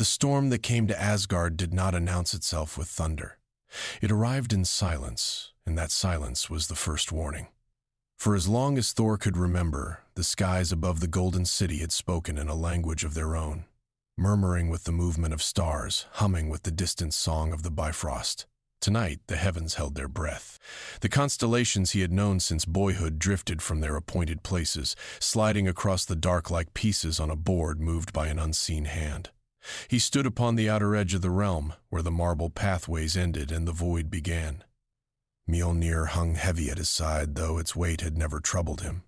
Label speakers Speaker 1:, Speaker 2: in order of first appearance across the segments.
Speaker 1: The storm that came to Asgard did not announce itself with thunder. It arrived in silence, and that silence was the first warning. For as long as Thor could remember, the skies above the Golden City had spoken in a language of their own, murmuring with the movement of stars, humming with the distant song of the Bifrost. Tonight, the heavens held their breath. The constellations he had known since boyhood drifted from their appointed places, sliding across the dark like pieces on a board moved by an unseen hand. He stood upon the outer edge of the realm, where the marble pathways ended and the void began. Mjolnir hung heavy at his side, though its weight had never troubled him.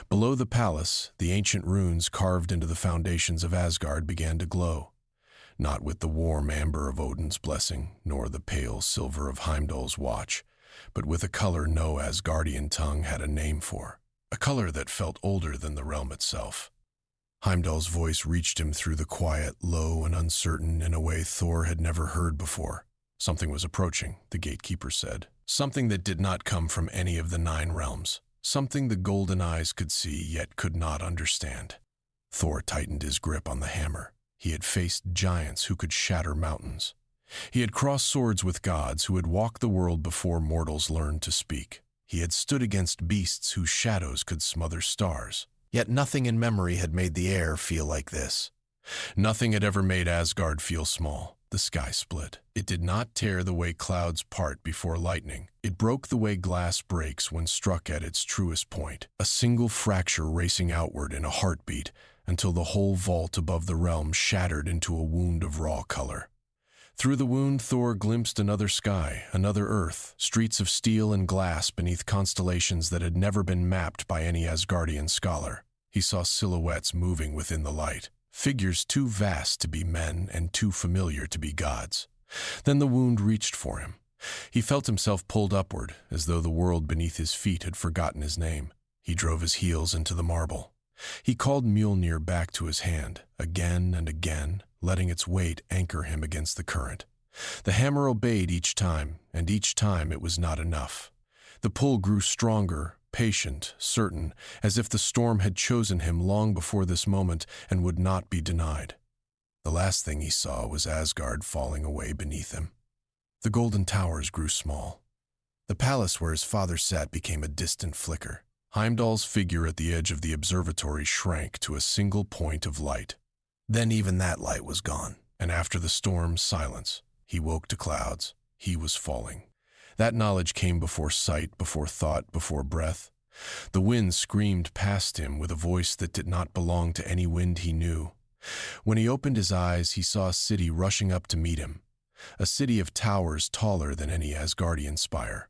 Speaker 1: Below the palace, the ancient runes carved into the foundations of Asgard began to glow, not with the warm amber of Odin's blessing, nor the pale silver of Heimdall's watch, but with a color no Asgardian tongue had a name for, a color that felt older than the realm itself. Heimdall's voice reached him through the quiet, low and uncertain in a way Thor had never heard before. Something was approaching, the gatekeeper said. Something that did not come from any of the 9 realms. Something the golden eyes could see, yet could not understand. Thor tightened his grip on the hammer. He had faced giants who could shatter mountains. He had crossed swords with gods who had walked the world before mortals learned to speak. He had stood against beasts whose shadows could smother stars. Yet nothing in memory had made the air feel like this. Nothing had ever made Asgard feel small. The sky split. It did not tear the way clouds part before lightning. It broke the way glass breaks when struck at its truest point, a single fracture racing outward in a heartbeat until the whole vault above the realm shattered into a wound of raw color. Through the wound, Thor glimpsed another sky, another earth, streets of steel and glass beneath constellations that had never been mapped by any Asgardian scholar. He saw silhouettes moving within the light. Figures too vast to be men and too familiar to be gods. Then the wound reached for him. He felt himself pulled upward, as though the world beneath his feet had forgotten his name. He drove his heels into the marble. He called Mjolnir back to his hand, again and again, letting its weight anchor him against the current. The hammer obeyed each time, and each time it was not enough. The pull grew stronger, patient, certain, as if the storm had chosen him long before this moment and would not be denied. The last thing he saw was Asgard falling away beneath him. The golden towers grew small. The palace where his father sat became a distant flicker. Heimdall's figure at the edge of the observatory shrank to a single point of light. Then even that light was gone, and after the storm, silence. He woke to clouds. He was falling. That knowledge came before sight, before thought, before breath. The wind screamed past him with a voice that did not belong to any wind he knew. When he opened his eyes, he saw a city rushing up to meet him, a city of towers taller than any Asgardian spire,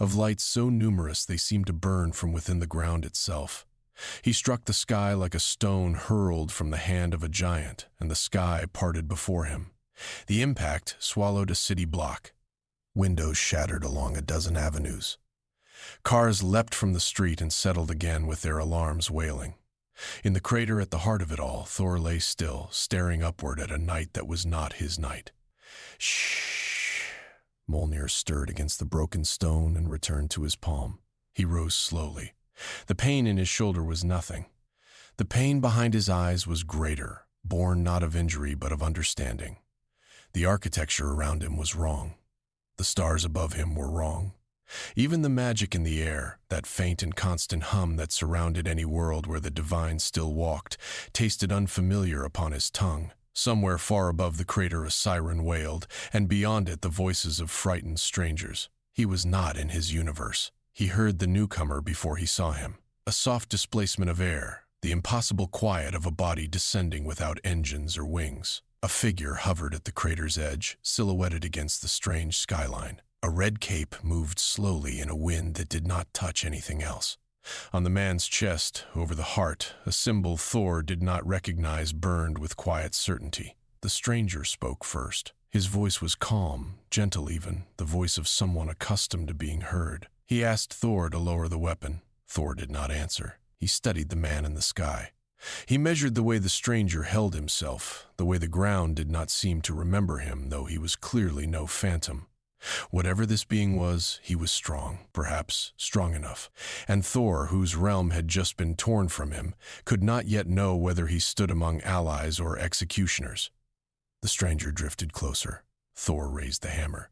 Speaker 1: of lights so numerous they seemed to burn from within the ground itself. He struck the sky like a stone hurled from the hand of a giant, and the sky parted before him. The impact swallowed a city block. Windows shattered along a dozen avenues. Cars leapt from the street and settled again with their alarms wailing. In the crater at the heart of it all, Thor lay still, staring upward at a night that was not his night. Shh! Mjolnir stirred against the broken stone and returned to his palm. He rose slowly. The pain in his shoulder was nothing. The pain behind his eyes was greater, born not of injury but of understanding. The architecture around him was wrong. The stars above him were wrong. Even the magic in the air, that faint and constant hum that surrounded any world where the divine still walked, tasted unfamiliar upon his tongue. Somewhere far above the crater a siren wailed, and beyond it the voices of frightened strangers. He was not in his universe. He heard the newcomer before he saw him. A soft displacement of air, the impossible quiet of a body descending without engines or wings. A figure hovered at the crater's edge, silhouetted against the strange skyline. A red cape moved slowly in a wind that did not touch anything else. On the man's chest, over the heart, a symbol Thor did not recognize burned with quiet certainty. The stranger spoke first. His voice was calm, gentle even, the voice of someone accustomed to being heard. He asked Thor to lower the weapon. Thor did not answer. He studied the man in the sky. He measured the way the stranger held himself, the way the ground did not seem to remember him, though he was clearly no phantom. Whatever this being was, he was strong, perhaps strong enough, and Thor, whose realm had just been torn from him, could not yet know whether he stood among allies or executioners. The stranger drifted closer. Thor raised the hammer.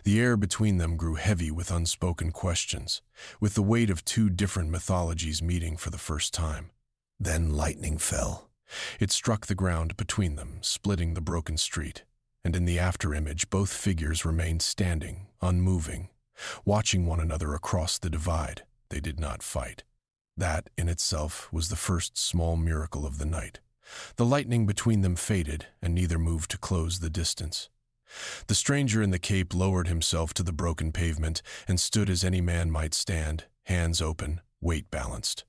Speaker 1: The air between them grew heavy with unspoken questions, with the weight of two different mythologies meeting for the first time. Then lightning fell. It struck the ground between them, splitting the broken street, and in the afterimage both figures remained standing, unmoving, watching one another across the divide. They did not fight. That, in itself, was the first small miracle of the night. The lightning between them faded, and neither moved to close the distance. The stranger in the cape lowered himself to the broken pavement and stood as any man might stand, hands open, weight balanced.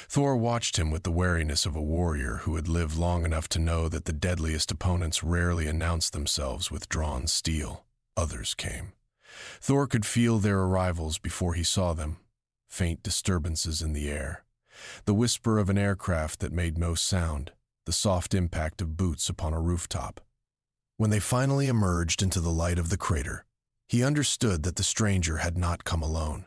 Speaker 1: Thor watched him with the wariness of a warrior who had lived long enough to know that the deadliest opponents rarely announced themselves with drawn steel. Others came. Thor could feel their arrivals before he saw them. Faint disturbances in the air. The whisper of an aircraft that made no sound. The soft impact of boots upon a rooftop. When they finally emerged into the light of the crater, he understood that the stranger had not come alone,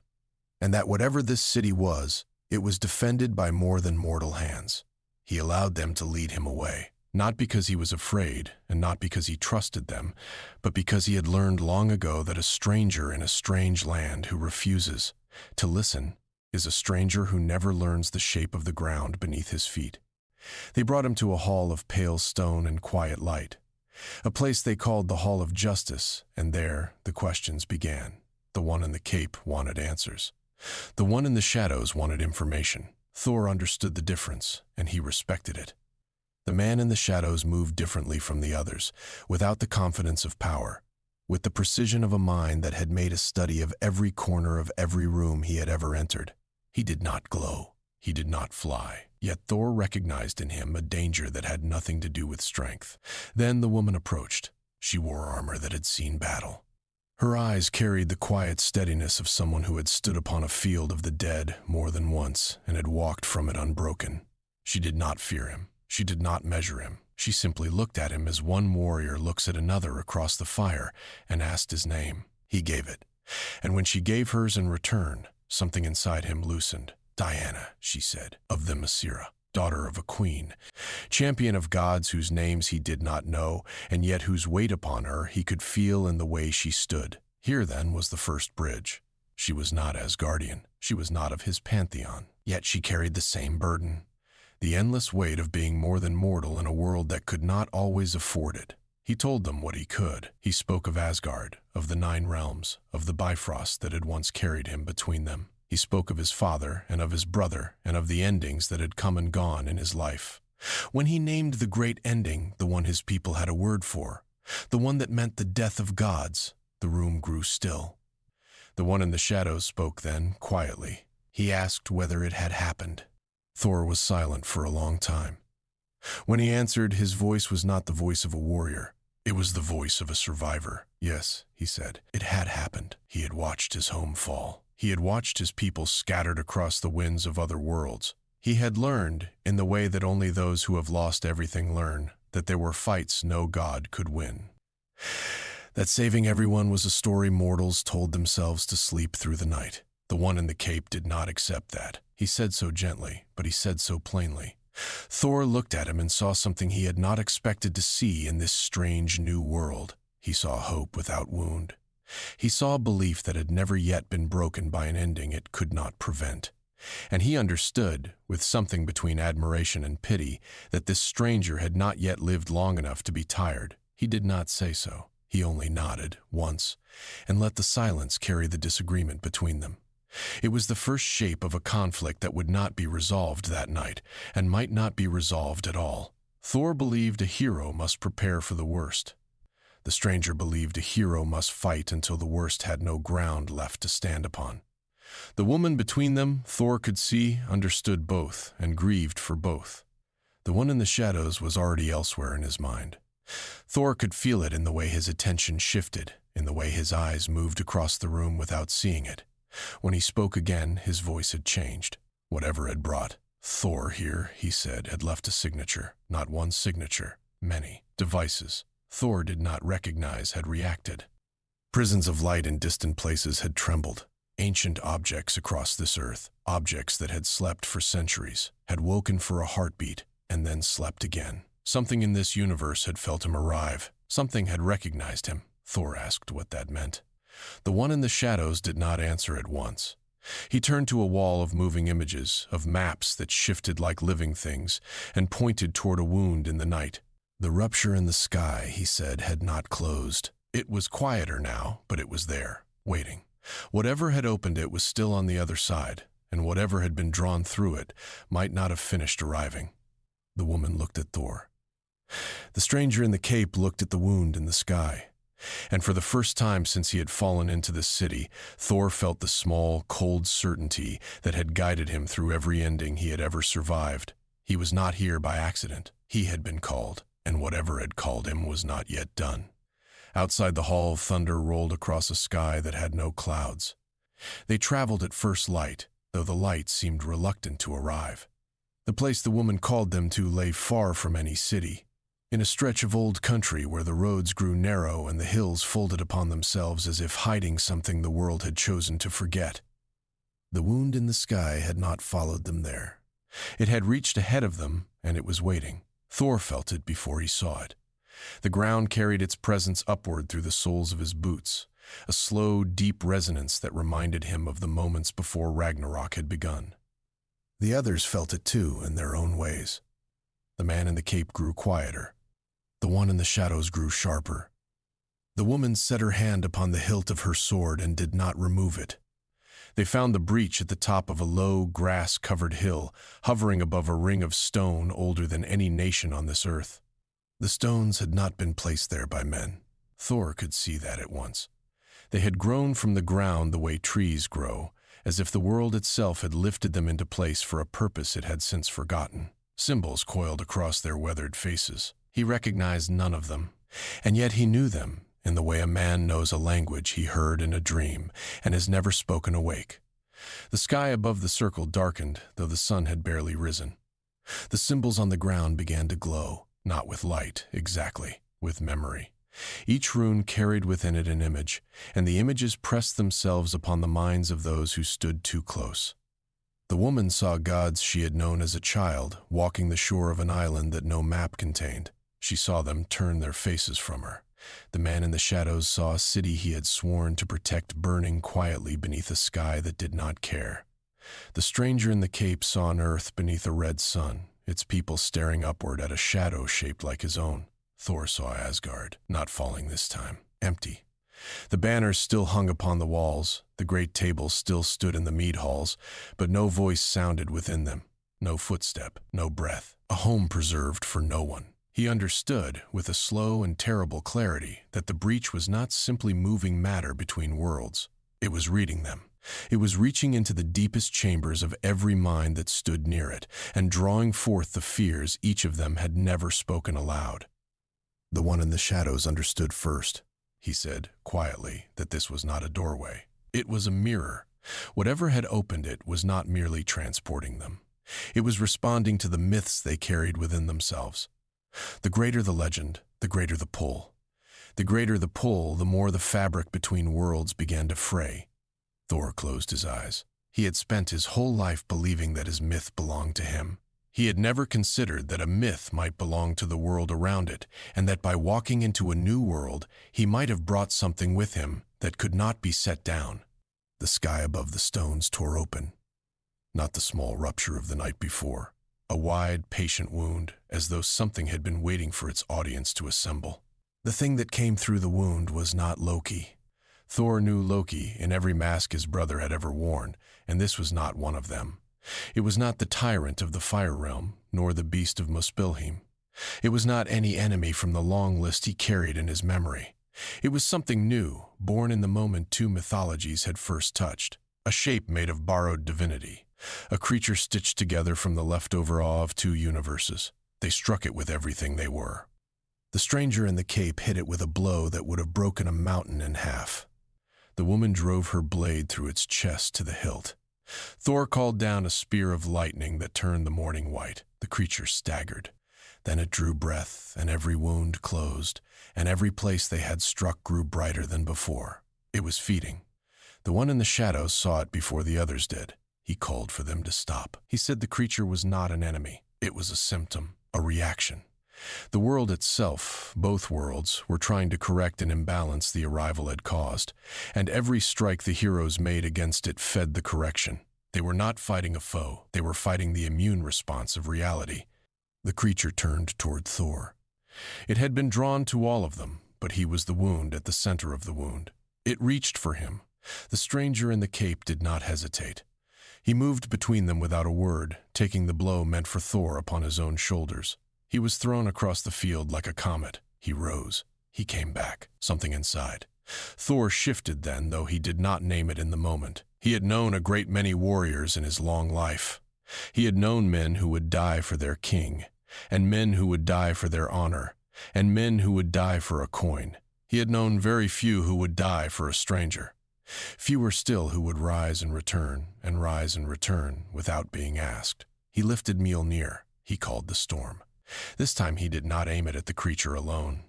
Speaker 1: and that whatever this city was, it was defended by more than mortal hands. He allowed them to lead him away, not because he was afraid and not because he trusted them, but because he had learned long ago that a stranger in a strange land who refuses to listen is a stranger who never learns the shape of the ground beneath his feet. They brought him to a hall of pale stone and quiet light, a place they called the Hall of Justice, and there the questions began. The one in the cape wanted answers. The one in the shadows wanted information. Thor understood the difference, and he respected it. The man in the shadows moved differently from the others, without the confidence of power, with the precision of a mind that had made a study of every corner of every room he had ever entered. He did not glow. He did not fly. Yet Thor recognized in him a danger that had nothing to do with strength. Then the woman approached. She wore armor that had seen battle. Her eyes carried the quiet steadiness of someone who had stood upon a field of the dead more than once and had walked from it unbroken. She did not fear him. She did not measure him. She simply looked at him as one warrior looks at another across the fire and asked his name. He gave it. And when she gave hers in return, something inside him loosened. Diana, she said, of the Masira, daughter of a queen, champion of gods whose names he did not know, and yet whose weight upon her he could feel in the way she stood. Here, then, was the first bridge. She was not Asgardian. She was not of his pantheon. Yet she carried the same burden, the endless weight of being more than mortal in a world that could not always afford it. He told them what he could. He spoke of Asgard, of the 9 realms, of the Bifrost that had once carried him between them. He spoke of his father and of his brother and of the endings that had come and gone in his life. When he named the great ending, the one his people had a word for, the one that meant the death of gods, the room grew still. The one in the shadows spoke then, quietly. He asked whether it had happened. Thor was silent for a long time. When he answered, his voice was not the voice of a warrior. It was the voice of a survivor. Yes, he said, it had happened. He had watched his home fall. He had watched his people scattered across the winds of other worlds. He had learned, in the way that only those who have lost everything learn, that there were fights no god could win. That saving everyone was a story mortals told themselves to sleep through the night. The one in the cape did not accept that. He said so gently, but he said so plainly. Thor looked at him and saw something he had not expected to see in this strange new world. He saw hope without wound. He saw a belief that had never yet been broken by an ending it could not prevent. And he understood, with something between admiration and pity, that this stranger had not yet lived long enough to be tired. He did not say so. He only nodded, once, and let the silence carry the disagreement between them. It was the first shape of a conflict that would not be resolved that night, and might not be resolved at all. Thor believed a hero must prepare for the worst. The stranger believed a hero must fight until the worst had no ground left to stand upon. The woman between them, Thor could see, understood both, and grieved for both. The one in the shadows was already elsewhere in his mind. Thor could feel it in the way his attention shifted, in the way his eyes moved across the room without seeing it. When he spoke again, his voice had changed. Whatever had brought Thor here, he said, had left a signature. Not one signature, many devices. Thor did not recognize had reacted. Prisons of light in distant places had trembled. Ancient objects across this earth, objects that had slept for centuries, had woken for a heartbeat and then slept again. Something in this universe had felt him arrive. Something had recognized him. Thor asked what that meant. The one in the shadows did not answer at once. He turned to a wall of moving images, of maps that shifted like living things, and pointed toward a wound in the night. The rupture in the sky, he said, had not closed. It was quieter now, but it was there, waiting. Whatever had opened it was still on the other side, and whatever had been drawn through it might not have finished arriving. The woman looked at Thor. The stranger in the cape looked at the wound in the sky. And for the first time since he had fallen into this city, Thor felt the small, cold certainty that had guided him through every ending he had ever survived. He was not here by accident. He had been called, and whatever had called him was not yet done. Outside the hall, thunder rolled across a sky that had no clouds. They traveled at first light, though the light seemed reluctant to arrive. The place the woman called them to lay far from any city, in a stretch of old country where the roads grew narrow and the hills folded upon themselves as if hiding something the world had chosen to forget. The wound in the sky had not followed them there. It had reached ahead of them, and it was waiting. Thor felt it before he saw it. The ground carried its presence upward through the soles of his boots, a slow, deep resonance that reminded him of the moments before Ragnarok had begun. The others felt it too, in their own ways. The man in the cape grew quieter. The one in the shadows grew sharper. The woman set her hand upon the hilt of her sword and did not remove it. They found the breach at the top of a low, grass-covered hill, hovering above a ring of stone older than any nation on this earth. The stones had not been placed there by men. Thor could see that at once. They had grown from the ground the way trees grow, as if the world itself had lifted them into place for a purpose it had since forgotten. Symbols coiled across their weathered faces. He recognized none of them, and yet he knew them in the way a man knows a language he heard in a dream and has never spoken awake. The sky above the circle darkened, though the sun had barely risen. The symbols on the ground began to glow, not with light, exactly, with memory. Each rune carried within it an image, and the images pressed themselves upon the minds of those who stood too close. The woman saw gods she had known as a child, walking the shore of an island that no map contained. She saw them turn their faces from her. The man in the shadows saw a city he had sworn to protect burning quietly beneath a sky that did not care. The stranger in the cape saw an earth beneath a red sun, its people staring upward at a shadow shaped like his own. Thor saw Asgard, not falling this time, empty. The banners still hung upon the walls, the great tables still stood in the mead halls, but no voice sounded within them, no footstep, no breath, a home preserved for no one. He understood, with a slow and terrible clarity, that the breach was not simply moving matter between worlds. It was reading them. It was reaching into the deepest chambers of every mind that stood near it, and drawing forth the fears each of them had never spoken aloud. The one in the shadows understood first. He said, quietly, that this was not a doorway. It was a mirror. Whatever had opened it was not merely transporting them. It was responding to the myths they carried within themselves. The greater the legend, the greater the pull. The greater the pull, the more the fabric between worlds began to fray. Thor closed his eyes. He had spent his whole life believing that his myth belonged to him. He had never considered that a myth might belong to the world around it, and that by walking into a new world, he might have brought something with him that could not be set down. The sky above the stones tore open. Not the small rupture of the night before. A wide, patient wound, as though something had been waiting for its audience to assemble. The thing that came through the wound was not Loki. Thor knew Loki in every mask his brother had ever worn, and this was not one of them. It was not the tyrant of the Fire Realm, nor the beast of Muspelheim. It was not any enemy from the long list he carried in his memory. It was something new, born in the moment two mythologies had first touched. A shape made of borrowed divinity. A creature stitched together from the leftover awe of two universes. They struck it with everything they were. The stranger in the cape hit it with a blow that would have broken a mountain in half. The woman drove her blade through its chest to the hilt. Thor called down a spear of lightning that turned the morning white. The creature staggered. Then it drew breath, and every wound closed, and every place they had struck grew brighter than before. It was feeding. The one in the shadows saw it before the others did. He called for them to stop. He said the creature was not an enemy. It was a symptom, a reaction. The world itself, both worlds, were trying to correct an imbalance the arrival had caused, and every strike the heroes made against it fed the correction. They were not fighting a foe, they were fighting the immune response of reality. The creature turned toward Thor. It had been drawn to all of them, but he was the wound at the center of the wound. It reached for him. The stranger in the cape did not hesitate. He moved between them without a word, taking the blow meant for Thor upon his own shoulders. He was thrown across the field like a comet. He rose. He came back, something inside. Thor shifted then, though he did not name it in the moment. He had known a great many warriors in his long life. He had known men who would die for their king, and men who would die for their honor, and men who would die for a coin. He had known very few who would die for a stranger. Fewer still who would rise and return without being asked. He lifted Mjolnir. He called the storm. This time he did not aim it at the creature alone.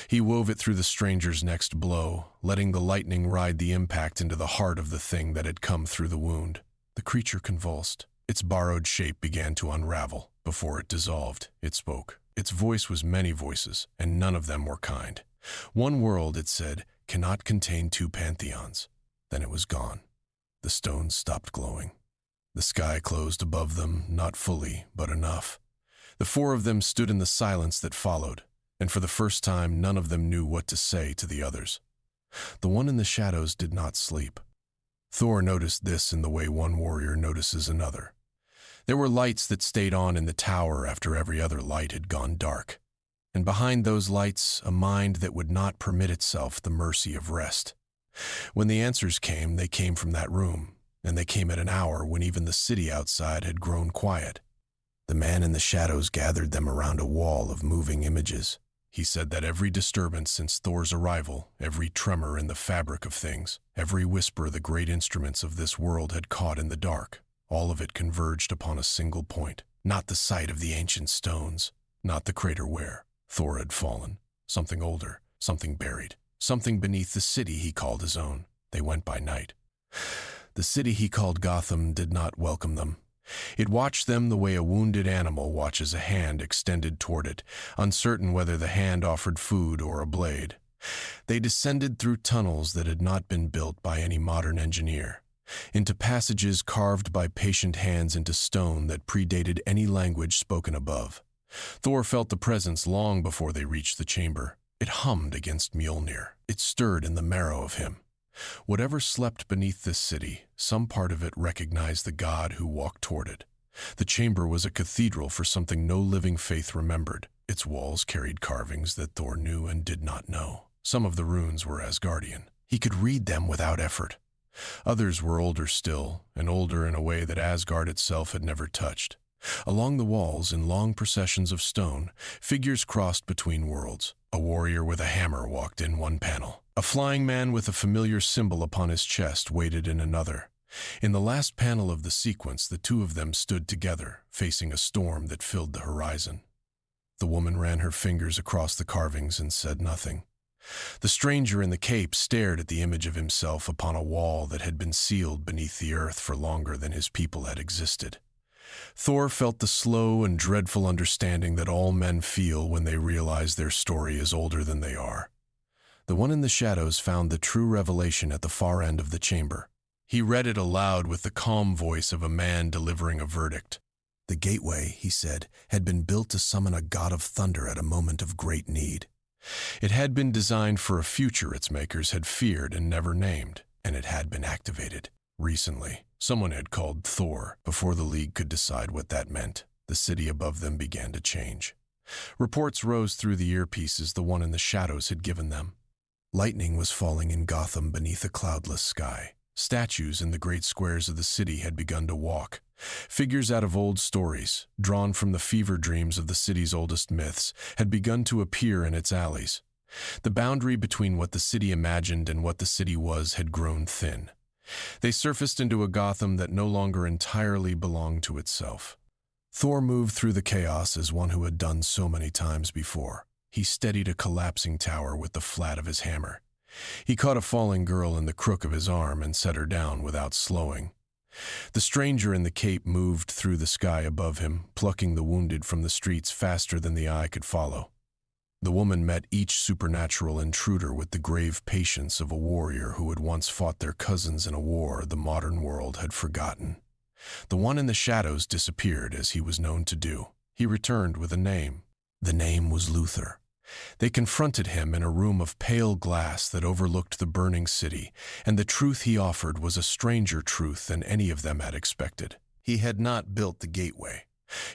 Speaker 1: He wove it through the stranger's next blow, letting the lightning ride the impact into the heart of the thing that had come through the wound. The creature convulsed. Its borrowed shape began to unravel. Before it dissolved, it spoke. Its voice was many voices, and none of them were kind. One world, it said, cannot contain two pantheons. Then it was gone. The stones stopped glowing. The sky closed above them, not fully, but enough. The four of them stood in the silence that followed, and for the first time none of them knew what to say to the others. The one in the shadows did not sleep. Thor noticed this in the way one warrior notices another. There were lights that stayed on in the tower after every other light had gone dark, and behind those lights a mind that would not permit itself the mercy of rest. When the answers came, they came from that room, and they came at an hour when even the city outside had grown quiet. The man in the shadows gathered them around a wall of moving images. He said that every disturbance since Thor's arrival, every tremor in the fabric of things, every whisper the great instruments of this world had caught in the dark, all of it converged upon a single point. Not the sight of the ancient stones, not the crater where Thor had fallen. Something older, something buried, something beneath the city he called his own. They went by night. The city he called Gotham did not welcome them. It watched them the way a wounded animal watches a hand extended toward it, uncertain whether the hand offered food or a blade. They descended through tunnels that had not been built by any modern engineer, into passages carved by patient hands into stone that predated any language spoken above. Thor felt the presence long before they reached the chamber. It hummed against Mjolnir. It stirred in the marrow of him. Whatever slept beneath this city, some part of it recognized the god who walked toward it. The chamber was a cathedral for something no living faith remembered. Its walls carried carvings that Thor knew and did not know. Some of the runes were Asgardian. He could read them without effort. Others were older still, and older in a way that Asgard itself had never touched. Along the walls, in long processions of stone, figures crossed between worlds. A warrior with a hammer walked in one panel. A flying man with a familiar symbol upon his chest waited in another. In the last panel of the sequence, the two of them stood together, facing a storm that filled the horizon. The woman ran her fingers across the carvings and said nothing. The stranger in the cape stared at the image of himself upon a wall that had been sealed beneath the earth for longer than his people had existed. Thor felt the slow and dreadful understanding that all men feel when they realize their story is older than they are. The one in the shadows found the true revelation at the far end of the chamber. He read it aloud with the calm voice of a man delivering a verdict. The gateway, he said, had been built to summon a god of thunder at a moment of great need. It had been designed for a future its makers had feared and never named, and it had been activated. Recently, someone had called Thor. Before the League could decide what that meant, the city above them began to change. Reports rose through the earpieces the one in the shadows had given them. Lightning was falling in Gotham beneath a cloudless sky. Statues in the great squares of the city had begun to walk. Figures out of old stories, drawn from the fever dreams of the city's oldest myths, had begun to appear in its alleys. The boundary between what the city imagined and what the city was had grown thin. They surfaced into a Gotham that no longer entirely belonged to itself. Thor moved through the chaos as one who had done so many times before. He steadied a collapsing tower with the flat of his hammer. He caught a falling girl in the crook of his arm and set her down without slowing. The stranger in the cape moved through the sky above him, plucking the wounded from the streets faster than the eye could follow. The woman met each supernatural intruder with the grave patience of a warrior who had once fought their cousins in a war the modern world had forgotten. The one in the shadows disappeared, as he was known to do. He returned with a name. The name was Luthor. They confronted him in a room of pale glass that overlooked the burning city, and the truth he offered was a stranger truth than any of them had expected. He had not built the gateway.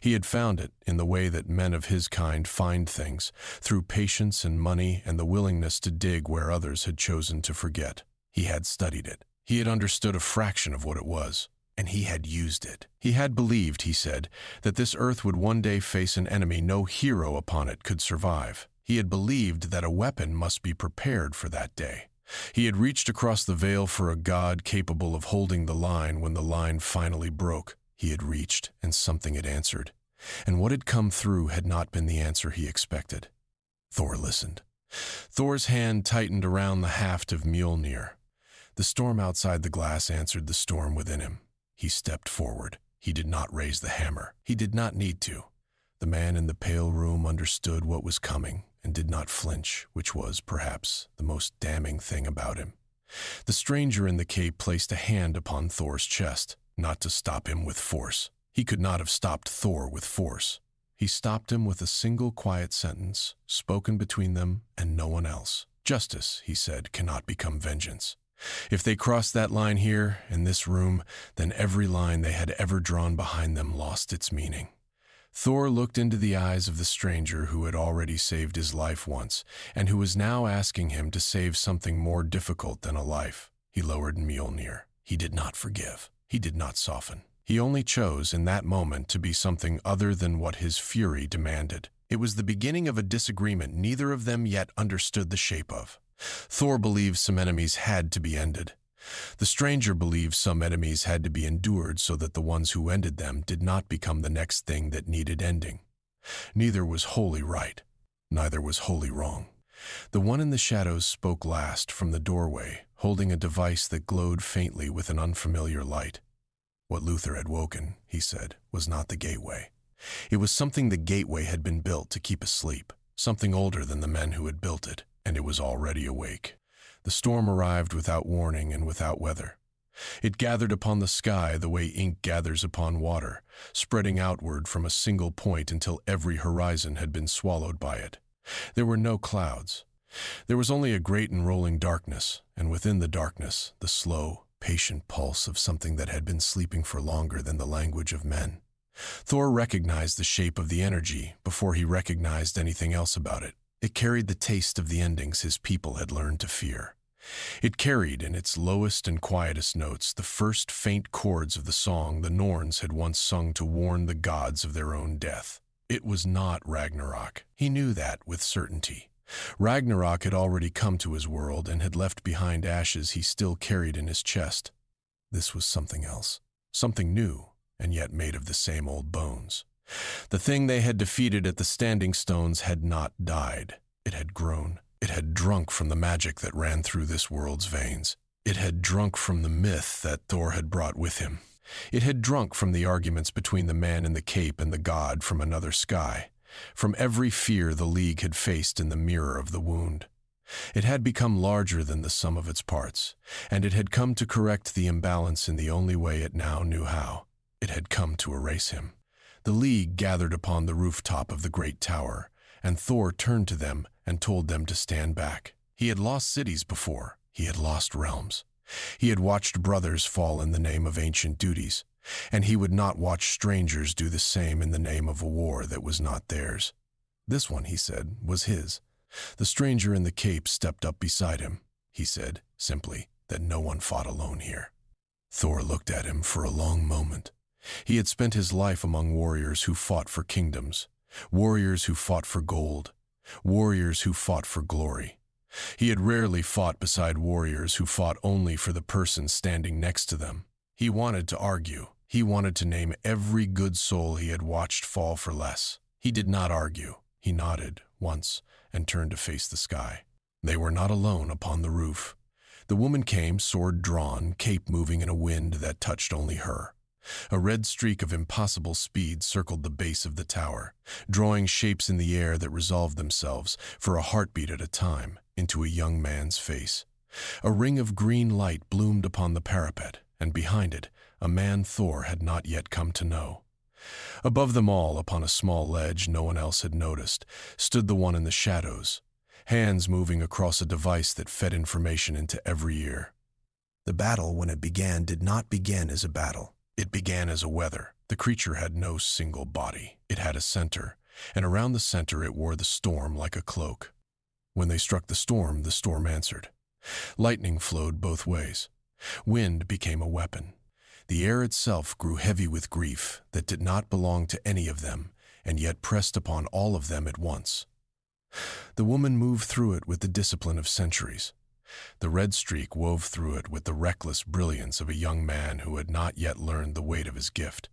Speaker 1: He had found it in the way that men of his kind find things, through patience and money and the willingness to dig where others had chosen to forget. He had studied it. He had understood a fraction of what it was, and he had used it. He had believed, he said, that this earth would one day face an enemy no hero upon it could survive. He had believed that a weapon must be prepared for that day. He had reached across the veil for a god capable of holding the line when the line finally broke. He had reached, and something had answered. And what had come through had not been the answer he expected. Thor listened. Thor's hand tightened around the haft of Mjolnir. The storm outside the glass answered the storm within him. He stepped forward. He did not raise the hammer. He did not need to. The man in the pale room understood what was coming and did not flinch, which was, perhaps, the most damning thing about him. The stranger in the cape placed a hand upon Thor's chest, not to stop him with force. He could not have stopped Thor with force. He stopped him with a single quiet sentence, spoken between them and no one else. Justice, he said, cannot become vengeance. If they crossed that line here, in this room, then every line they had ever drawn behind them lost its meaning. Thor looked into the eyes of the stranger who had already saved his life once, and who was now asking him to save something more difficult than a life. He lowered Mjolnir. He did not forgive. He did not soften. He only chose, in that moment, to be something other than what his fury demanded. It was the beginning of a disagreement neither of them yet understood the shape of. Thor believed some enemies had to be ended. The stranger believed some enemies had to be endured so that the ones who ended them did not become the next thing that needed ending. Neither was wholly right. Neither was wholly wrong. The one in the shadows spoke last from the doorway, holding a device that glowed faintly with an unfamiliar light. What Luthor had woken, he said, was not the gateway. It was something the gateway had been built to keep asleep, something older than the men who had built it, and it was already awake. The storm arrived without warning and without weather. It gathered upon the sky the way ink gathers upon water, spreading outward from a single point until every horizon had been swallowed by it. There were no clouds. There was only a great and rolling darkness, and within the darkness, the slow, patient pulse of something that had been sleeping for longer than the language of men. Thor recognized the shape of the energy before he recognized anything else about it. It carried the taste of the endings his people had learned to fear. It carried, in its lowest and quietest notes, the first faint chords of the song the Norns had once sung to warn the gods of their own death. It was not Ragnarok. He knew that with certainty. Ragnarok had already come to his world and had left behind ashes he still carried in his chest. This was something else, something new, and yet made of the same old bones. The thing they had defeated at the Standing Stones had not died. It had grown. It had drunk from the magic that ran through this world's veins. It had drunk from the myth that Thor had brought with him. It had drunk from the arguments between the man in the cape and the god from another sky, from every fear the League had faced in the mirror of the wound. It had become larger than the sum of its parts, and it had come to correct the imbalance in the only way it now knew how. It had come to erase him. The League gathered upon the rooftop of the great tower, and Thor turned to them and told them to stand back. He had lost cities before. He had lost realms. He had watched brothers fall in the name of ancient duties, and he would not watch strangers do the same in the name of a war that was not theirs. This one, he said, was his. The stranger in the cape stepped up beside him. He said, simply, that no one fought alone here. Thor looked at him for a long moment. He had spent his life among warriors who fought for kingdoms, warriors who fought for gold, warriors who fought for glory. He had rarely fought beside warriors who fought only for the person standing next to them. He wanted to argue. He wanted to name every good soul he had watched fall for less. He did not argue. He nodded once and turned to face the sky. They were not alone upon the roof. The woman came, sword drawn, cape moving in a wind that touched only her. A red streak of impossible speed circled the base of the tower, drawing shapes in the air that resolved themselves, for a heartbeat at a time, into a young man's face. A ring of green light bloomed upon the parapet, and behind it, a man Thor had not yet come to know. Above them all, upon a small ledge no one else had noticed, stood the one in the shadows, hands moving across a device that fed information into every ear. The battle, when it began, did not begin as a battle. It began as a weather. The creature had no single body. It had a center, and around the center it wore the storm like a cloak. When they struck the storm answered. Lightning flowed both ways. Wind became a weapon. The air itself grew heavy with grief that did not belong to any of them, and yet pressed upon all of them at once. The woman moved through it with the discipline of centuries. The red streak wove through it with the reckless brilliance of a young man who had not yet learned the weight of his gift.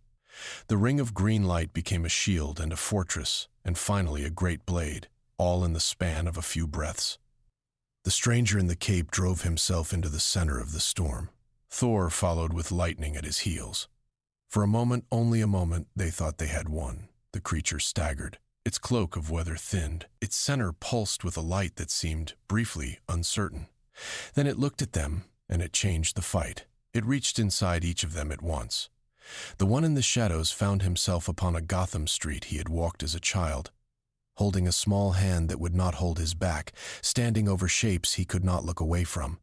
Speaker 1: The ring of green light became a shield and a fortress, and finally a great blade, all in the span of a few breaths. The stranger in the cape drove himself into the center of the storm. Thor followed with lightning at his heels. For a moment, only a moment, they thought they had won. The creature staggered. Its cloak of weather thinned. Its center pulsed with a light that seemed, briefly, uncertain. Then it looked at them, and it changed the fight. It reached inside each of them at once. The one in the shadows found himself upon a Gotham street he had walked as a child, holding a small hand that would not hold his back, standing over shapes he could not look away from.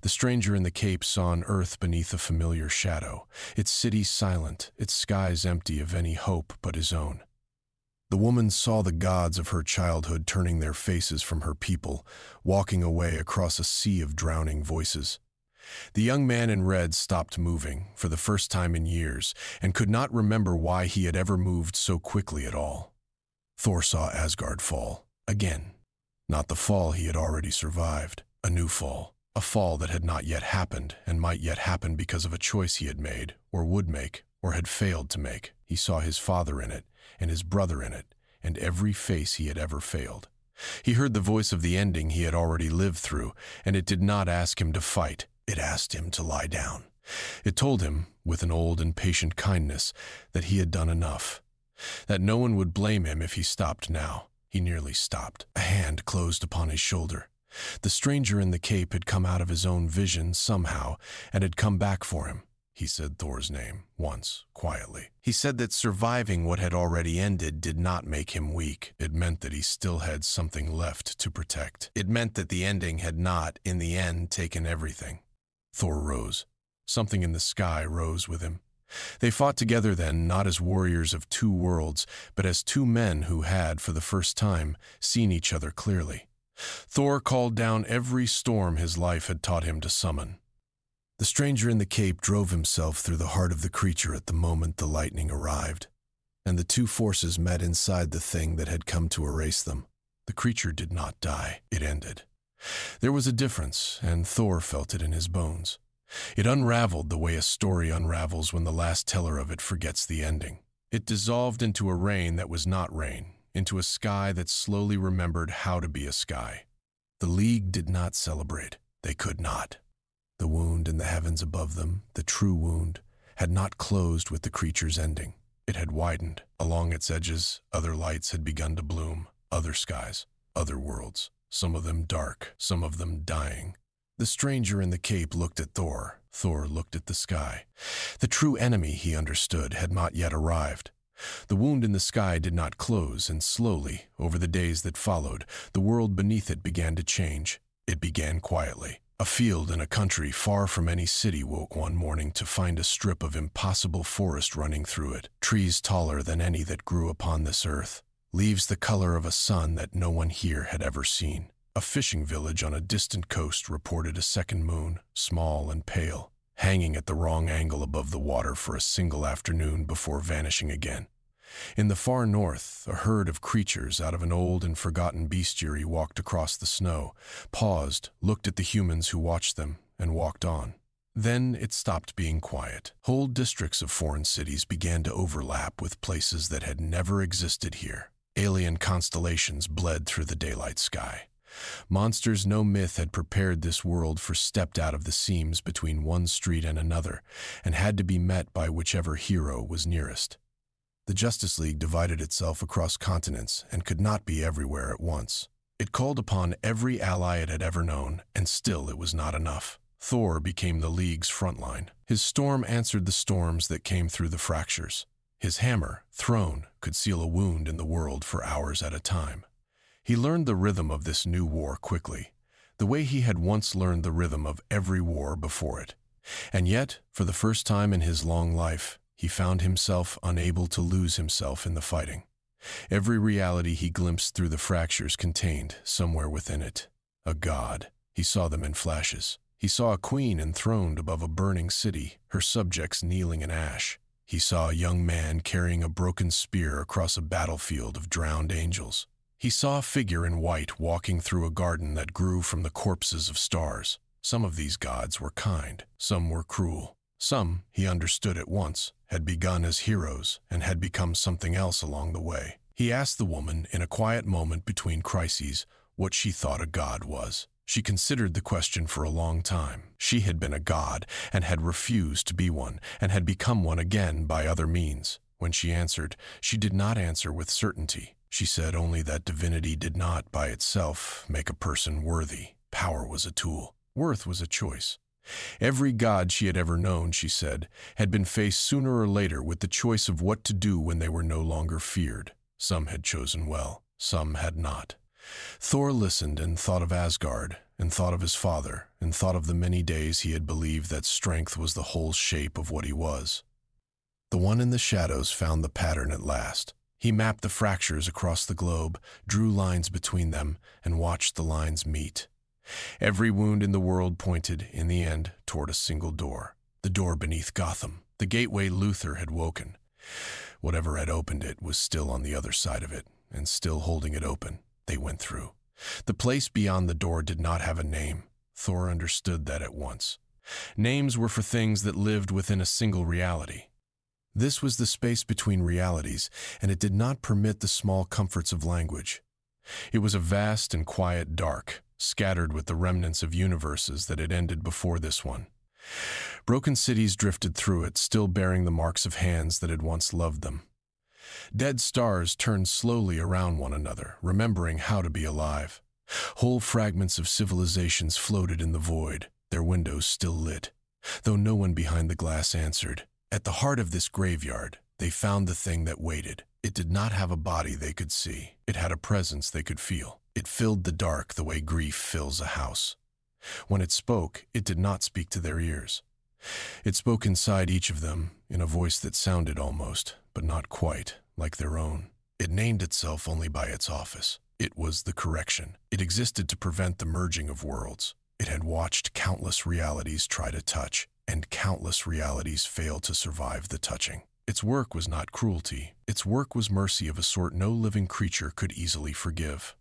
Speaker 1: The stranger in the cape saw an earth beneath a familiar shadow, its cities silent, its skies empty of any hope but his own. The woman saw the gods of her childhood turning their faces from her people, walking away across a sea of drowning voices. The young man in red stopped moving, for the first time in years, and could not remember why he had ever moved so quickly at all. Thor saw Asgard fall, again. Not the fall he had already survived, a new fall, a fall that had not yet happened and might yet happen because of a choice he had made, or would make, or had failed to make. He saw his father in it, and his brother in it, and every face he had ever failed. He heard the voice of the ending he had already lived through, and it did not ask him to fight, it asked him to lie down. It told him, with an old and patient kindness, that he had done enough, that no one would blame him if he stopped now. He nearly stopped. A hand closed upon his shoulder. The stranger in the cape had come out of his own vision somehow, and had come back for him. He said Thor's name, once, quietly. He said that surviving what had already ended did not make him weak. It meant that he still had something left to protect. It meant that the ending had not, in the end, taken everything. Thor rose. Something in the sky rose with him. They fought together then, not as warriors of two worlds, but as two men who had, for the first time, seen each other clearly. Thor called down every storm his life had taught him to summon. The stranger in the cape drove himself through the heart of the creature at the moment the lightning arrived, and the two forces met inside the thing that had come to erase them. The creature did not die. It ended. There was a difference, and Thor felt it in his bones. It unraveled the way a story unravels when the last teller of it forgets the ending. It dissolved into a rain that was not rain, into a sky that slowly remembered how to be a sky. The League did not celebrate. They could not. The wound in the heavens above them, the true wound, had not closed with the creature's ending. It had widened. Along its edges, other lights had begun to bloom, other skies, other worlds, some of them dark, some of them dying. The stranger in the cape looked at Thor. Thor looked at the sky. The true enemy, he understood, had not yet arrived. The wound in the sky did not close, and slowly, over the days that followed, the world beneath it began to change. It began quietly. A field in a country far from any city woke one morning to find a strip of impossible forest running through it, trees taller than any that grew upon this earth, leaves the color of a sun that no one here had ever seen. A fishing village on a distant coast reported a second moon, small and pale, hanging at the wrong angle above the water for a single afternoon before vanishing again. In the far north, a herd of creatures out of an old and forgotten bestiary walked across the snow, paused, looked at the humans who watched them, and walked on. Then it stopped being quiet. Whole districts of foreign cities began to overlap with places that had never existed here. Alien constellations bled through the daylight sky. Monsters no myth had prepared this world for stepped out of the seams between one street and another, and had to be met by whichever hero was nearest. The Justice League divided itself across continents and could not be everywhere at once. It called upon every ally it had ever known, and still it was not enough. Thor became the League's frontline. His storm answered the storms that came through the fractures. His hammer, thrown, could seal a wound in the world for hours at a time. He learned the rhythm of this new war quickly, the way he had once learned the rhythm of every war before it. And yet, for the first time in his long life, he found himself unable to lose himself in the fighting. Every reality he glimpsed through the fractures contained, somewhere within it, a god. He saw them in flashes. He saw a queen enthroned above a burning city, her subjects kneeling in ash. He saw a young man carrying a broken spear across a battlefield of drowned angels. He saw a figure in white walking through a garden that grew from the corpses of stars. Some of these gods were kind, some were cruel. Some, he understood at once, had begun as heroes and had become something else along the way. He asked the woman, in a quiet moment between crises, what she thought a god was. She considered the question for a long time. She had been a god and had refused to be one and had become one again by other means. When she answered, she did not answer with certainty. She said only that divinity did not, by itself, make a person worthy. Power was a tool. Worth was a choice. Every god she had ever known, she said, had been faced sooner or later with the choice of what to do when they were no longer feared. Some had chosen well, some had not. Thor listened and thought of Asgard, and thought of his father, and thought of the many days he had believed that strength was the whole shape of what he was. The one in the shadows found the pattern at last. He mapped the fractures across the globe, drew lines between them, and watched the lines meet. Every wound in the world pointed, in the end, toward a single door. The door beneath Gotham, the gateway Luthor had woken. Whatever had opened it was still on the other side of it, and still holding it open. They went through. The place beyond the door did not have a name. Thor understood that at once. Names were for things that lived within a single reality. This was the space between realities, and it did not permit the small comforts of language. It was a vast and quiet dark, scattered with the remnants of universes that had ended before this one. Broken cities drifted through it, still bearing the marks of hands that had once loved them. Dead stars turned slowly around one another, remembering how to be alive. Whole fragments of civilizations floated in the void, their windows still lit, though no one behind the glass answered. At the heart of this graveyard, they found the thing that waited. It did not have a body they could see. It had a presence they could feel. It filled the dark the way grief fills a house. When it spoke, it did not speak to their ears. It spoke inside each of them, in a voice that sounded almost, but not quite, like their own. It named itself only by its office. It was the correction. It existed to prevent the merging of worlds. It had watched countless realities try to touch, and countless realities fail to survive the touching. Its work was not cruelty. Its work was mercy of a sort no living creature could easily forgive.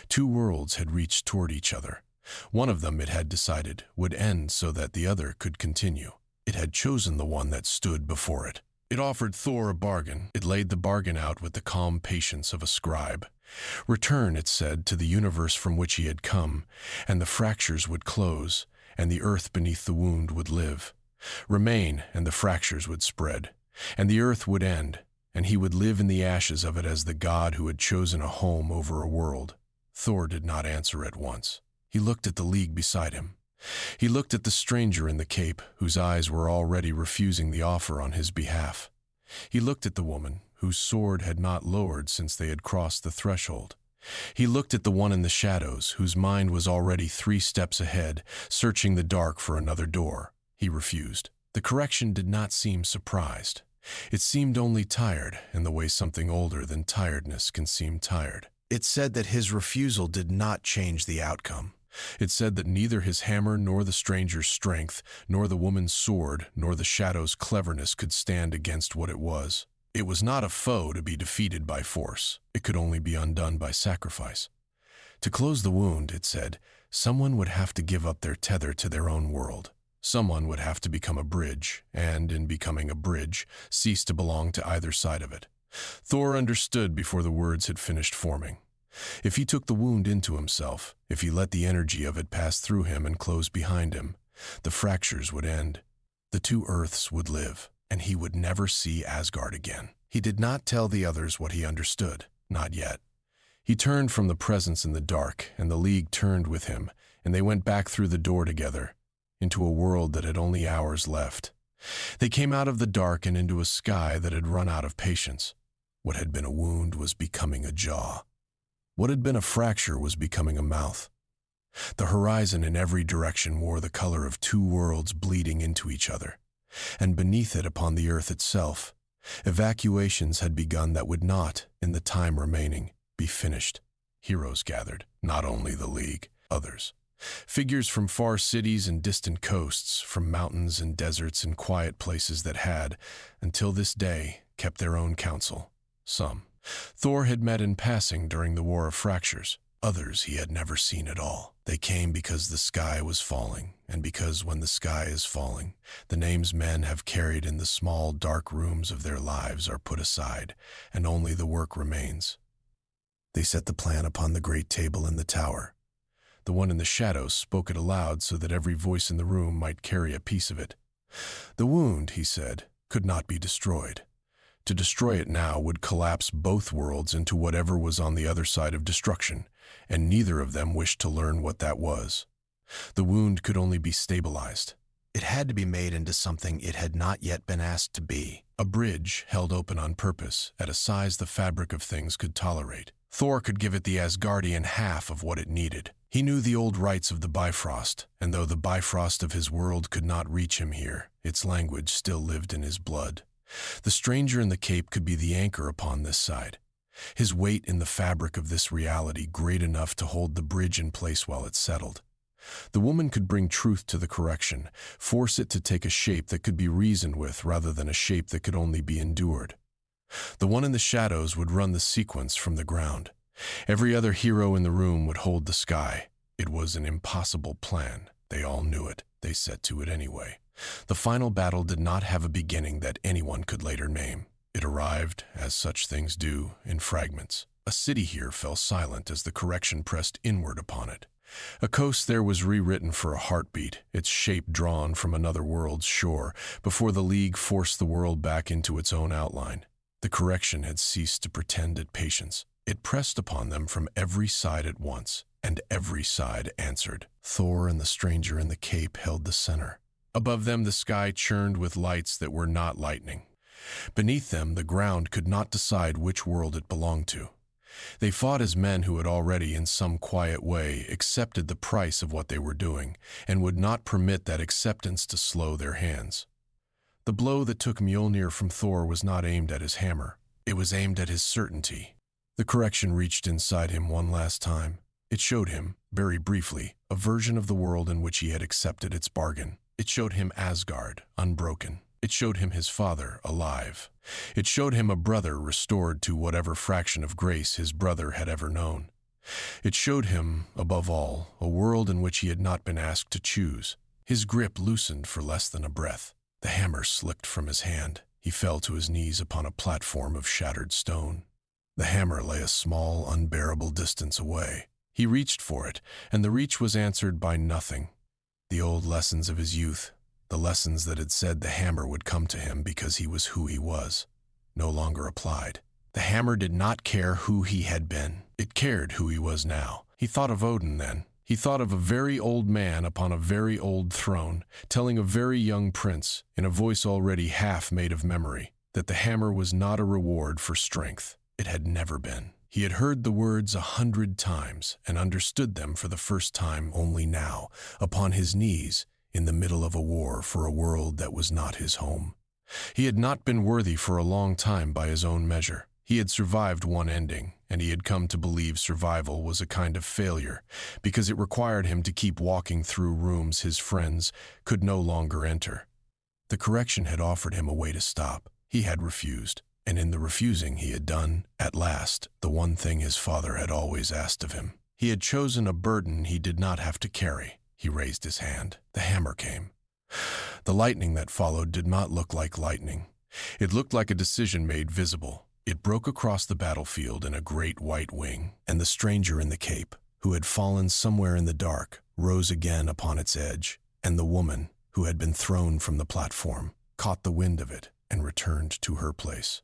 Speaker 1: Two worlds had reached toward each other. One of them, it had decided, would end so that the other could continue. It had chosen the one that stood before it. It offered Thor a bargain. It laid the bargain out with the calm patience of a scribe. Return, it said, to the universe from which he had come, and the fractures would close, and the earth beneath the wound would live. Remain, and the fractures would spread, and the earth would end, and he would live in the ashes of it as the god who had chosen a home over a world. Thor did not answer at once. He looked at the League beside him. He looked at the stranger in the cape, whose eyes were already refusing the offer on his behalf. He looked at the woman, whose sword had not lowered since they had crossed the threshold. He looked at the one in the shadows, whose mind was already 3 steps ahead, searching the dark for another door. He refused. The correction did not seem surprised. It seemed only tired, in the way something older than tiredness can seem tired. It said that his refusal did not change the outcome. It said that neither his hammer nor the stranger's strength, nor the woman's sword, nor the shadow's cleverness could stand against what it was. It was not a foe to be defeated by force. It could only be undone by sacrifice. To close the wound, it said, someone would have to give up their tether to their own world. Someone would have to become a bridge, and in becoming a bridge, cease to belong to either side of it. Thor understood before the words had finished forming. If he took the wound into himself, if he let the energy of it pass through him and close behind him, the fractures would end. The two Earths would live, and he would never see Asgard again. He did not tell the others what he understood, not yet. He turned from the presence in the dark, and the League turned with him, and they went back through the door together, into a world that had only hours left. They came out of the dark and into a sky that had run out of patience. What had been a wound was becoming a jaw. What had been a fracture was becoming a mouth. The horizon in every direction wore the color of two worlds bleeding into each other, and beneath it, upon the earth itself, evacuations had begun that would not, in the time remaining, be finished. Heroes gathered, not only the League, others. Figures from far cities and distant coasts, from mountains and deserts and quiet places that had, until this day, kept their own counsel. Some Thor had met in passing during the War of Fractures. Others he had never seen at all. They came because the sky was falling, and because when the sky is falling, the names men have carried in the small, dark rooms of their lives are put aside, and only the work remains. They set the plan upon the great table in the tower. The one in the shadows spoke it aloud so that every voice in the room might carry a piece of it. The wound, he said, could not be destroyed. To destroy it now would collapse both worlds into whatever was on the other side of destruction, and neither of them wished to learn what that was. The wound could only be stabilized. It had to be made into something it had not yet been asked to be. A bridge held open on purpose, at a size the fabric of things could tolerate. Thor could give it the Asgardian half of what it needed. He knew the old rites of the Bifrost, and though the Bifrost of his world could not reach him here, its language still lived in his blood. The stranger in the cape could be the anchor upon this side, his weight in the fabric of this reality great enough to hold the bridge in place while it settled. The woman could bring truth to the correction, force it to take a shape that could be reasoned with rather than a shape that could only be endured. The one in the shadows would run the sequence from the ground. Every other hero in the room would hold the sky. It was an impossible plan. They all knew it. They set to it anyway. The final battle did not have a beginning that anyone could later name. It arrived, as such things do, in fragments. A city here fell silent as the correction pressed inward upon it. A coast there was rewritten for a heartbeat, its shape drawn from another world's shore, before the League forced the world back into its own outline. The correction had ceased to pretend at patience. It pressed upon them from every side at once, and every side answered. Thor and the stranger in the cape held the center. Above them the sky churned with lights that were not lightning. Beneath them the ground could not decide which world it belonged to. They fought as men who had already, in some quiet way, accepted the price of what they were doing, and would not permit that acceptance to slow their hands. The blow that took Mjolnir from Thor was not aimed at his hammer. It was aimed at his certainty. The correction reached inside him one last time. It showed him, very briefly, a version of the world in which he had accepted its bargain. It showed him Asgard, unbroken. It showed him his father, alive. It showed him a brother restored to whatever fraction of grace his brother had ever known. It showed him, above all, a world in which he had not been asked to choose. His grip loosened for less than a breath. The hammer slipped from his hand. He fell to his knees upon a platform of shattered stone. The hammer lay a small, unbearable distance away. He reached for it, and the reach was answered by nothing. The old lessons of his youth, the lessons that had said the hammer would come to him because he was who he was, no longer applied. The hammer did not care who he had been. It cared who he was now. He thought of Odin then. He thought of a very old man upon a very old throne, telling a very young prince, in a voice already half made of memory, that the hammer was not a reward for strength. It had never been. He had heard the words 100 times and understood them for the first time only now, upon his knees, in the middle of a war for a world that was not his home. He had not been worthy for a long time by his own measure. He had survived one ending, and he had come to believe survival was a kind of failure, because it required him to keep walking through rooms his friends could no longer enter. The correction had offered him a way to stop. He had refused. And in the refusing he had done, at last, the one thing his father had always asked of him. He had chosen a burden he did not have to carry. He raised his hand. The hammer came. The lightning that followed did not look like lightning. It looked like a decision made visible. It broke across the battlefield in a great white wing, and the stranger in the cape, who had fallen somewhere in the dark, rose again upon its edge, and the woman, who had been thrown from the platform, caught the wind of it and returned to her place.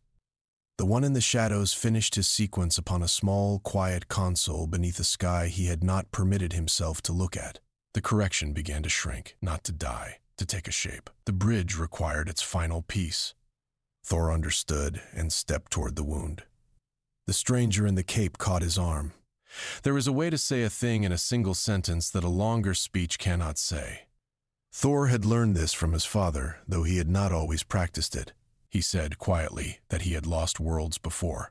Speaker 1: The one in the shadows finished his sequence upon a small, quiet console beneath a sky he had not permitted himself to look at. The correction began to shrink, not to die, to take a shape. The bridge required its final piece. Thor understood and stepped toward the wound. The stranger in the cape caught his arm. There is a way to say a thing in a single sentence that a longer speech cannot say. Thor had learned this from his father, though he had not always practiced it. He said quietly that he had lost worlds before.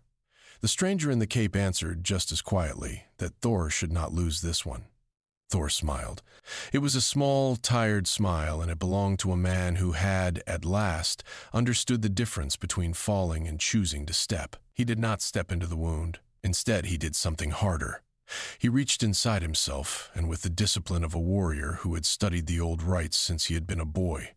Speaker 1: The stranger in the cape answered just as quietly that Thor should not lose this one. Thor smiled. It was a small, tired smile, and it belonged to a man who had, at last, understood the difference between falling and choosing to step. He did not step into the wound. Instead, he did something harder. He reached inside himself, and with the discipline of a warrior who had studied the old rites since he had been a boy,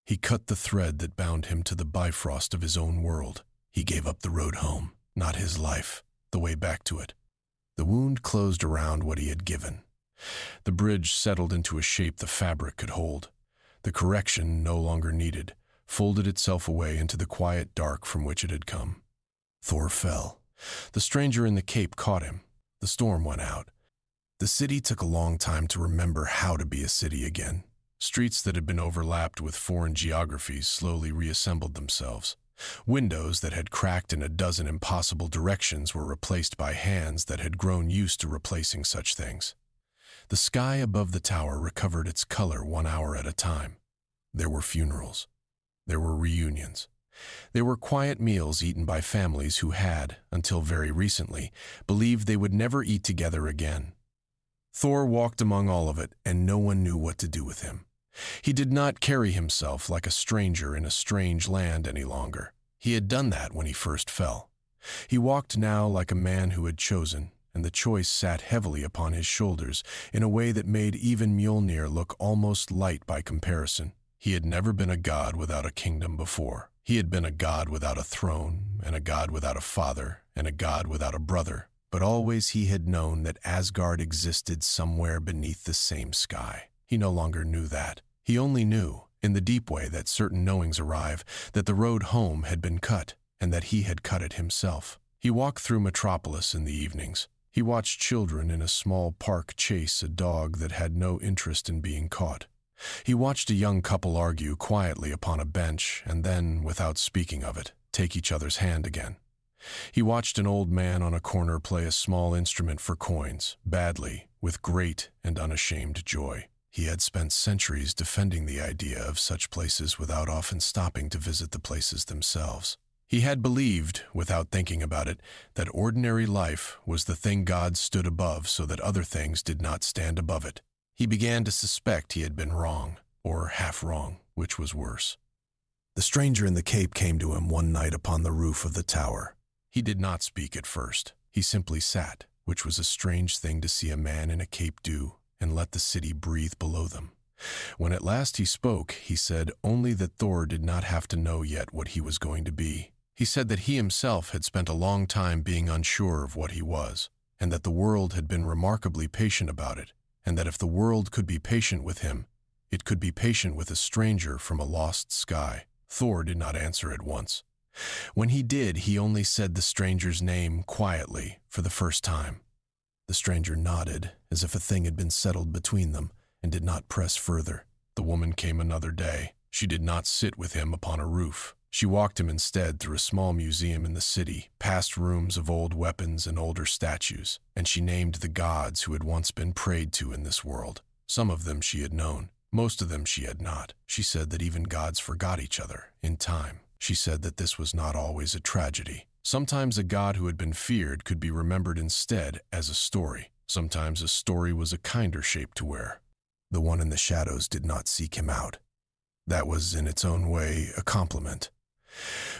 Speaker 1: he cut the thread that bound him to the bifrost of his own world. He gave up the road home, not his life, the way back to it. The wound closed around what he had given. The bridge settled into a shape the fabric could hold. The correction, no longer needed, folded itself away into the quiet dark from which it had come. Thor fell. The stranger in the cape caught him. The storm went out. The city took a long time to remember how to be a city again. Streets that had been overlapped with foreign geographies slowly reassembled themselves. Windows that had cracked in a dozen impossible directions were replaced by hands that had grown used to replacing such things. The sky above the tower recovered its color 1 hour at a time. There were funerals. There were reunions. There were quiet meals eaten by families who had, until very recently, believed they would never eat together again. Thor walked among all of it, and no one knew what to do with him. He did not carry himself like a stranger in a strange land any longer. He had done that when he first fell. He walked now like a man who had chosen, and the choice sat heavily upon his shoulders in a way that made even Mjolnir look almost light by comparison. He had never been a god without a kingdom before. He had been a god without a throne, and a god without a father, and a god without a brother. But always he had known that Asgard existed somewhere beneath the same sky. He no longer knew that. He only knew, in the deep way that certain knowings arrive, that the road home had been cut, and that he had cut it himself. He walked through Metropolis in the evenings. He watched children in a small park chase a dog that had no interest in being caught. He watched a young couple argue quietly upon a bench and then, without speaking of it, take each other's hand again. He watched an old man on a corner play a small instrument for coins, badly, with great and unashamed joy. He had spent centuries defending the idea of such places without often stopping to visit the places themselves. He had believed, without thinking about it, that ordinary life was the thing God stood above so that other things did not stand above it. He began to suspect he had been wrong, or half wrong, which was worse. The stranger in the cape came to him one night upon the roof of the tower. He did not speak at first. He simply sat, which was a strange thing to see a man in a cape do, and let the city breathe below them. When at last he spoke, he said only that Thor did not have to know yet what he was going to be. He said that he himself had spent a long time being unsure of what he was, and that the world had been remarkably patient about it, and that if the world could be patient with him, it could be patient with a stranger from a lost sky. Thor did not answer at once. When he did, he only said the stranger's name quietly for the first time. The stranger nodded, as if a thing had been settled between them, and did not press further. The woman came another day. She did not sit with him upon a roof. She walked him instead through a small museum in the city, past rooms of old weapons and older statues, and she named the gods who had once been prayed to in this world. Some of them she had known, most of them she had not. She said that even gods forgot each other, in time. She said that this was not always a tragedy. Sometimes a god who had been feared could be remembered instead as a story. Sometimes a story was a kinder shape to wear. The one in the shadows did not seek him out. That was, in its own way, a compliment.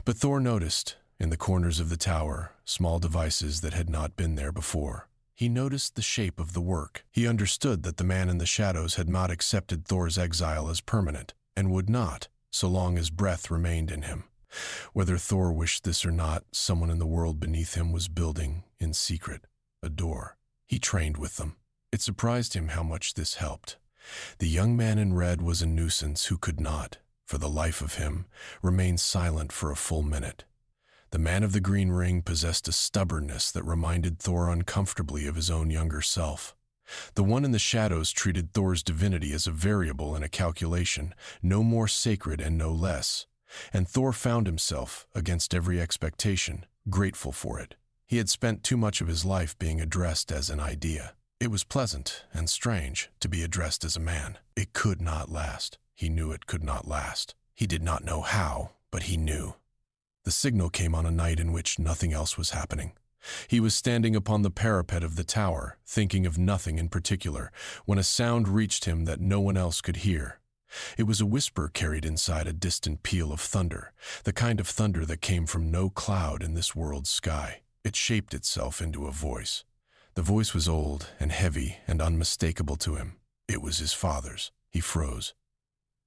Speaker 1: But Thor noticed, in the corners of the tower, small devices that had not been there before. He noticed the shape of the work. He understood that the man in the shadows had not accepted Thor's exile as permanent, and would not, so long as breath remained in him. Whether Thor wished this or not, someone in the world beneath him was building, in secret, a door. He trained with them. It surprised him how much this helped. The young man in red was a nuisance who could not, for the life of him, remain silent for a full minute. The man of the green ring possessed a stubbornness that reminded Thor uncomfortably of his own younger self. The one in the shadows treated Thor's divinity as a variable in a calculation, no more sacred and no less. And Thor found himself, against every expectation, grateful for it. He had spent too much of his life being addressed as an idea. It was pleasant and strange to be addressed as a man. It could not last. He knew it could not last. He did not know how, but he knew. The signal came on a night in which nothing else was happening. He was standing upon the parapet of the tower, thinking of nothing in particular, when a sound reached him that no one else could hear. It was a whisper carried inside a distant peal of thunder, the kind of thunder that came from no cloud in this world's sky. It shaped itself into a voice. The voice was old and heavy and unmistakable to him. It was his father's. He froze.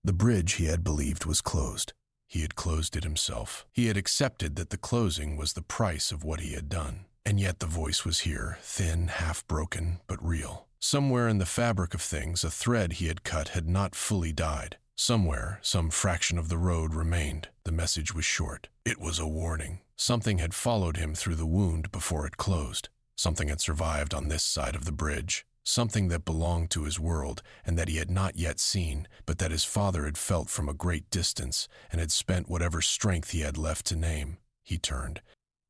Speaker 1: The bridge, he had believed, was closed. He had closed it himself. He had accepted that the closing was the price of what he had done. And yet the voice was here, thin, half-broken, but real. Somewhere in the fabric of things, a thread he had cut had not fully died. Somewhere, some fraction of the road remained. The message was short. It was a warning. Something had followed him through the wound before it closed. Something had survived on this side of the bridge. Something that belonged to his world and that he had not yet seen, but that his father had felt from a great distance and had spent whatever strength he had left to name. He turned.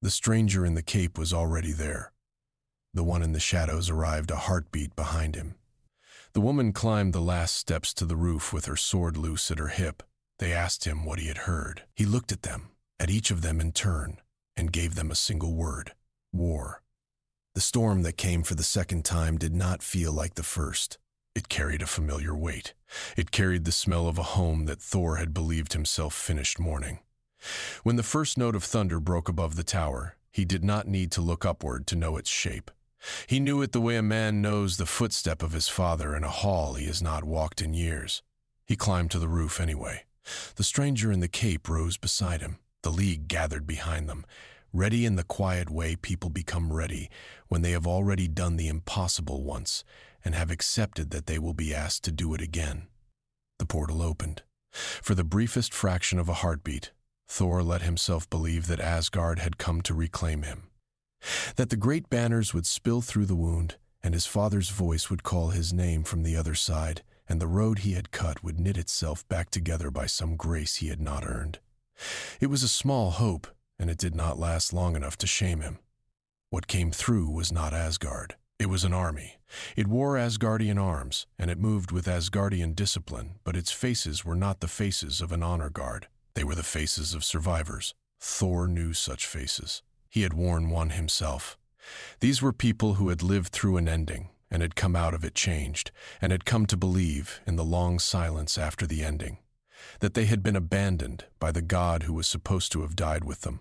Speaker 1: The stranger in the cape was already there. The one in the shadows arrived a heartbeat behind him. The woman climbed the last steps to the roof with her sword loose at her hip. They asked him what he had heard. He looked at them, at each of them in turn, and gave them a single word: war. The storm that came for the second time did not feel like the first. It carried a familiar weight. It carried the smell of a home that Thor had believed himself finished mourning. When the first note of thunder broke above the tower, he did not need to look upward to know its shape. He knew it the way a man knows the footstep of his father in a hall he has not walked in years. He climbed to the roof anyway. The stranger in the cape rose beside him. The League gathered behind them, ready in the quiet way people become ready when they have already done the impossible once and have accepted that they will be asked to do it again. The portal opened. For the briefest fraction of a heartbeat, Thor let himself believe that Asgard had come to reclaim him, that the great banners would spill through the wound, and his father's voice would call his name from the other side, and the road he had cut would knit itself back together by some grace he had not earned. It was a small hope, and it did not last long enough to shame him. What came through was not Asgard. It was an army. It wore Asgardian arms, and it moved with Asgardian discipline, but its faces were not the faces of an honor guard. They were the faces of survivors. Thor knew such faces. He had worn one himself. These were people who had lived through an ending, and had come out of it changed, and had come to believe, in the long silence after the ending, that they had been abandoned by the god who was supposed to have died with them.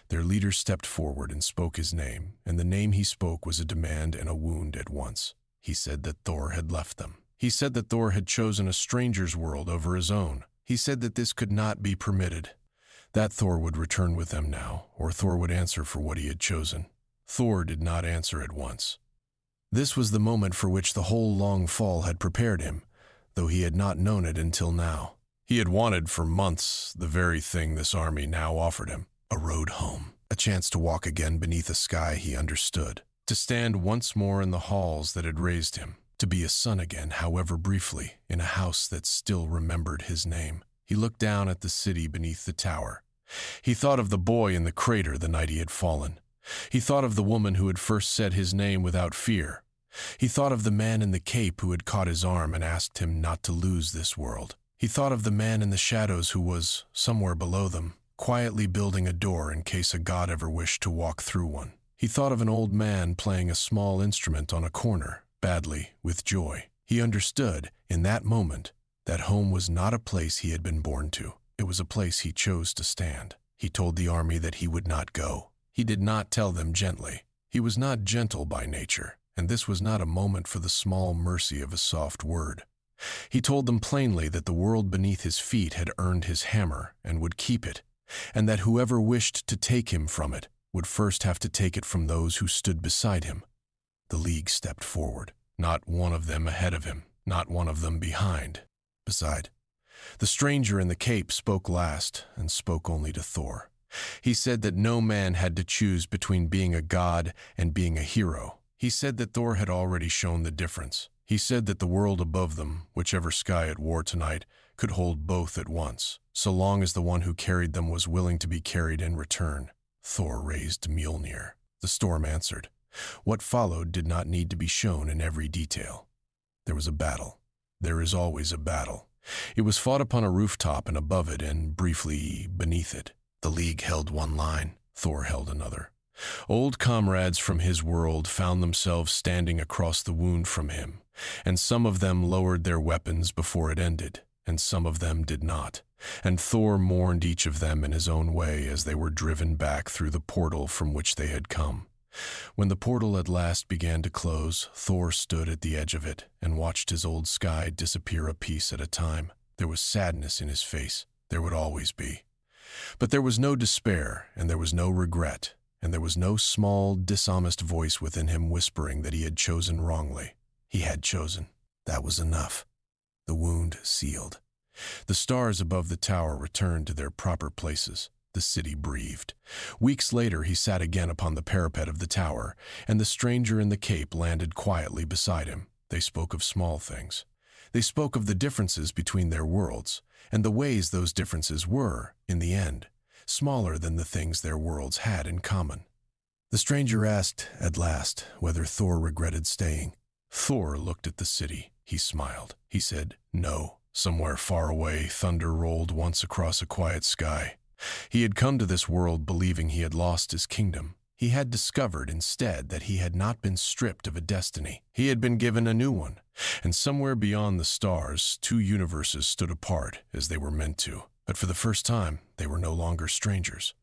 Speaker 1: Their leader stepped forward and spoke his name, and the name he spoke was a demand and a wound at once. He said that Thor had left them. He said that Thor had chosen a stranger's world over his own. He said that this could not be permitted. That Thor would return with them now, or Thor would answer for what he had chosen. Thor did not answer at once. This was the moment for which the whole long fall had prepared him, though he had not known it until now. He had wanted for months the very thing this army now offered him: a road home, a chance to walk again beneath a sky he understood, to stand once more in the halls that had raised him, to be a son again, however briefly, in a house that still remembered his name. He looked down at the city beneath the tower. He thought of the boy in the crater the night he had fallen. He thought of the woman who had first said his name without fear. He thought of the man in the cape who had caught his arm and asked him not to lose this world. He thought of the man in the shadows who was, somewhere below them, quietly building a door in case a god ever wished to walk through one. He thought of an old man playing a small instrument on a corner, badly, with joy. He understood, in that moment, that home was not a place he had been born to. It was a place he chose to stand. He told the army that he would not go. He did not tell them gently. He was not gentle by nature, and this was not a moment for the small mercy of a soft word. He told them plainly that the world beneath his feet had earned his hammer and would keep it, and that whoever wished to take him from it would first have to take it from those who stood beside him. The League stepped forward, not one of them ahead of him, not one of them behind. Beside, the stranger in the cape spoke last, and spoke only to Thor. He said that no man had to choose between being a god and being a hero. He said that Thor had already shown the difference. He said that the world above them, whichever sky it wore tonight, could hold both at once, so long as the one who carried them was willing to be carried in return. Thor raised Mjolnir. The storm answered. What followed did not need to be shown in every detail. There was a battle. There is always a battle. It was fought upon a rooftop and above it and briefly beneath it. The League held one line. Thor held another. Old comrades from his world found themselves standing across the wound from him, and some of them lowered their weapons before it ended, and some of them did not. And Thor mourned each of them in his own way as they were driven back through the portal from which they had come. When the portal at last began to close, Thor stood at the edge of it and watched his old sky disappear a piece at a time. There was sadness in his face. There would always be. But there was no despair, and there was no regret, and there was no small, dishonest voice within him whispering that he had chosen wrongly. He had chosen. That was enough. The wound sealed. The stars above the tower returned to their proper places. The city breathed. Weeks later, he sat again upon the parapet of the tower, and the stranger in the cape landed quietly beside him. They spoke of small things. They spoke of the differences between their worlds, and the ways those differences were, in the end, smaller than the things their worlds had in common. The stranger asked, at last, whether Thor regretted staying. Thor looked at the city. He smiled. He said, "No." Somewhere far away, thunder rolled once across a quiet sky. He had come to this world believing he had lost his kingdom. He had discovered instead that he had not been stripped of a destiny. He had been given a new one, and somewhere beyond the stars, two universes stood apart as they were meant to. But for the first time, they were no longer strangers.